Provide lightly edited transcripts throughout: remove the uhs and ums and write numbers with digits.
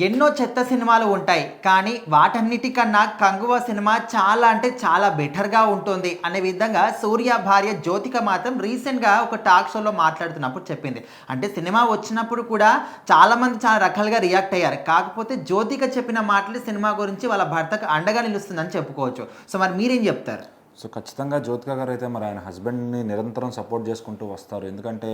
ఎన్నో చెత్త సినిమాలు ఉంటాయి. కానీ వాటన్నిటికన్నా 'కంగువ' సినిమా చాలా అంటే చాలా బెటర్‌గా ఉంటుంది అనే విధంగా సూర్య భార్య జ్యోతిక మాత్రం రీసెంట్‌గా ఒక టాక్ షోలో మాట్లాడుతున్నప్పుడు చెప్పింది. అంటే సినిమా వచ్చినప్పుడు కూడా చాలామంది చాలా రకాలుగా రియాక్ట్ అయ్యారు. కాకపోతే జ్యోతిక చెప్పిన మాటలు సినిమా గురించి వాళ్ళ భర్తకు అండగా నిలుస్తుందని చెప్పుకోవచ్చు. సో మరి మీరేం చెప్తారు? సో ఖచ్చితంగా జ్యోతిక గారు అయితే మరి ఆయన హస్బెండ్ని నిరంతరం సపోర్ట్ చేసుకుంటూ వస్తారు. ఎందుకంటే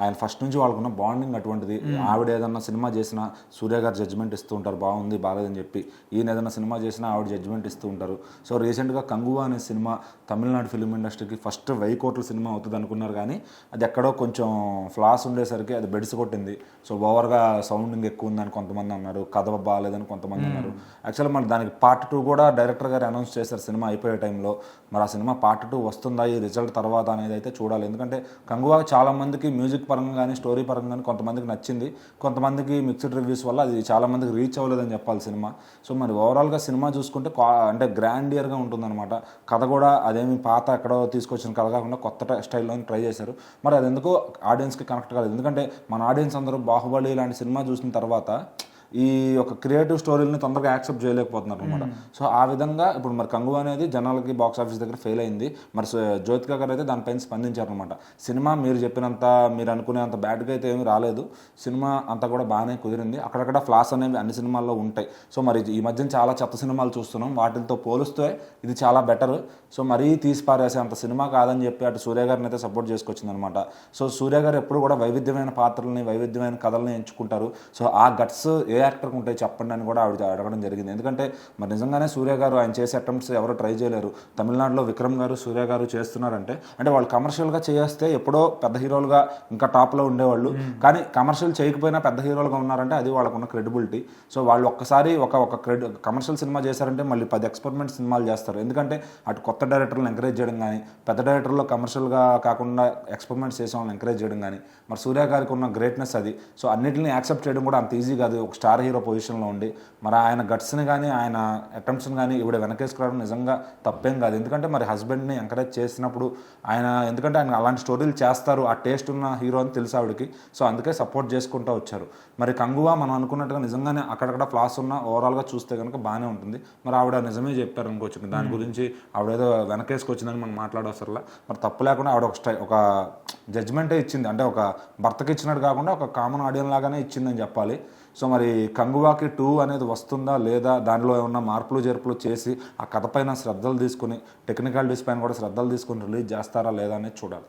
ఆయన ఫస్ట్ నుంచి వాళ్ళకున్న బాండింగ్ అటువంటిది. ఆవిడ ఏదన్నా సినిమా చేసినా సూర్య గారు జడ్జిమెంట్ ఇస్తూ ఉంటారు, బాగుంది బాగాలేదని చెప్పి. ఈయన ఏదైనా సినిమా చేసినా ఆవిడ జడ్జిమెంట్ ఇస్తూ ఉంటారు. సో రీసెంట్గా కంగువా అనే సినిమా తమిళనాడు ఫిలిం ఇండస్ట్రీకి ఫస్ట్ 1000 కోట్ల సినిమా అవుతుంది అనుకున్నారు, కానీ అది ఎక్కడో కొంచెం ఫ్లాస్ ఉండేసరికి అది బెడిసి కొట్టింది. సో ఓవర్గా సౌండింగ్ ఎక్కువ ఉందని కొంతమంది అన్నారు, కథ బాగాలేదని కొంతమంది అన్నారు. యాక్చువల్గా మరి దానికి పార్ట్ 2 కూడా డైరెక్టర్ గారు అనౌన్స్ చేశారు సినిమా అయిపోయే టైంలో. మరి ఆ సినిమా పార్ట్ 2 వస్తుందా ఈ రిజల్ట్ తర్వాత అనేది అయితే చూడాలి. ఎందుకంటే కంగువా చాలామందికి మ్యూజిక్ పరంగా కానీ స్టోరీ పరంగా కానీ కొంతమందికి నచ్చింది, కొంతమందికి మిక్స్డ్ రివ్యూస్ వల్ల అది చాలామందికి రీచ్ అవ్వలేదని చెప్పాలి సినిమా. సో మరి ఓవరాల్గా సినిమా చూసుకుంటే అంటే గ్రాండియర్గా ఉంటుందన్నమాట. కథ కూడా అదేమి పాత ఎక్కడో తీసుకొచ్చిన కథ కాకుండా కొత్త స్టైల్లో ట్రై చేశారు. మరి అది ఎందుకో ఆడియన్స్కి కనెక్ట్ కాలేదు. ఎందుకంటే మన ఆడియన్స్ అందరూ బాహుబలి లాంటి సినిమా చూసిన తర్వాత ఈ యొక్క క్రియేటివ్ స్టోరీని తొందరగా యాక్సెప్ట్ చేయలేకపోతున్నారు అనమాట. సో ఆ విధంగా ఇప్పుడు మరి కంగువా అనేది జనాలకి బాక్స్ ఆఫీస్ దగ్గర ఫెయిల్ అయింది. మరి జ్యోతిక గారు అయితే దానిపైన స్పందించారనమాట. సినిమా మీరు చెప్పినంత, మీరు అనుకునేంత బ్యాడ్గా అయితే ఏమీ రాలేదు, సినిమా అంతా కూడా బాగానే కుదిరింది. అక్కడక్కడ ఫ్లాస్ అనేవి అన్ని సినిమాల్లో ఉంటాయి. సో మరి ఈ మధ్యన చాలా చెత్త సినిమాలు చూస్తున్నాం, వాటితో పోలిస్తే ఇది చాలా బెటర్. సో మరీ తీసి పారేసే అంత సినిమా కాదని చెప్పి అటు సూర్య గారిని అయితే సపోర్ట్ చేసుకొచ్చింది అనమాట. సో సూర్య గారు ఎప్పుడు కూడా వైవిధ్యమైన పాత్రలని, వైవిధ్యమైన కథల్ని ఎంచుకుంటారు. సో ఆ గట్స్ ఏ యాక్టర్కి ఉంటాయి చెప్పండి అని కూడా ఆవిడ అడగడం జరిగింది. ఎందుకంటే మరి నిజంగానే సూర్య గారు ఆయన చేసే అటెంప్ట్స్ ఎవరు ట్రై చేయలేరు. తమిళనాడులో విక్రమ్ గారు, సూర్య గారు చేస్తున్నారంటే అంటే వాళ్ళు కమర్షియల్గా చేస్తే ఎప్పుడో పెద్ద హీరోలుగా ఇంకా టాప్లో ఉండేవాళ్ళు. కానీ కమర్షియల్ చేయకపోయినా పెద్ద హీరోలుగా ఉన్నారంటే అది వాళ్ళకున్న క్రెడిబిలిటీ. సో వాళ్ళు ఒక్కసారి ఒక కమర్షియల్ సినిమా చేశారంటే మళ్ళీ 10 ఎక్స్పెరిమెంట్ సినిమాలు చేస్తారు. ఎందుకంటే అటు కొత్త డైరెక్టర్లను ఎంకరేజ్ చేయడం కానీ, పెద్ద డైరెక్టర్లో కమర్షియల్గా కాకుండా ఎక్స్పెరిమెంట్స్ చేసే వాళ్ళని ఎంకరేజ్ చేయడం కానీ, మరి సూర్య గారికి ఉన్న గ్రేట్నెస్ అది. సో అన్నింటినీ యాక్సెప్ట్ చేయడం కూడా అంత ఈజీ కాదు ఒక స్టార్ హీరో పొజిషన్లో ఉండి. మరి ఆయన గట్స్ని కానీ ఆయన అటెంప్ట్స్ని కానీ ఇవిడ వెనకేసుకురావడం నిజంగా తప్పేం కాదు. ఎందుకంటే మరి హస్బెండ్ని ఎంకరేజ్ చేసినప్పుడు ఆయన, ఎందుకంటే ఆయన అలాంటి స్టోరీలు చేస్తారు, ఆ టేస్ట్ ఉన్న హీరో అని తెలుసు ఆవిడకి. సో అందుకే సపోర్ట్ చేసుకుంటూ వచ్చారు. మరి కంగువా మనం అనుకున్నట్టుగా నిజంగానే అక్కడక్కడ ఫ్లాస్ ఉన్న ఓవరాల్గా చూస్తే కనుక బాగానే ఉంటుంది. మరి ఆవిడ నిజమే చెప్పారు అనుకోవచ్చు. దాని గురించి ఆవిడ ఏదో వెనకేసుకొచ్చిందని మనం మాట్లాడవసరలా. మరి తప్పు లేకుండా ఆవిడ ఒక జడ్జ్మెంటే ఇచ్చింది. అంటే ఒక భర్తకి ఇచ్చినట్టు కాకుండా ఒక కామన్ ఆడియన్ లాగానే ఇచ్చిందని చెప్పాలి. సో మరి కంగువాకి 2 అనేది వస్తుందా లేదా, దానిలో ఏమన్నా మార్పులు చేర్పులు చేసి ఆ కథ పైన శ్రద్ధలు తీసుకుని, టెక్నికాలిటీస్ పైన కూడా శ్రద్ధలు తీసుకుని రిలీజ్ చేస్తారా లేదా అనేది చూడాలి.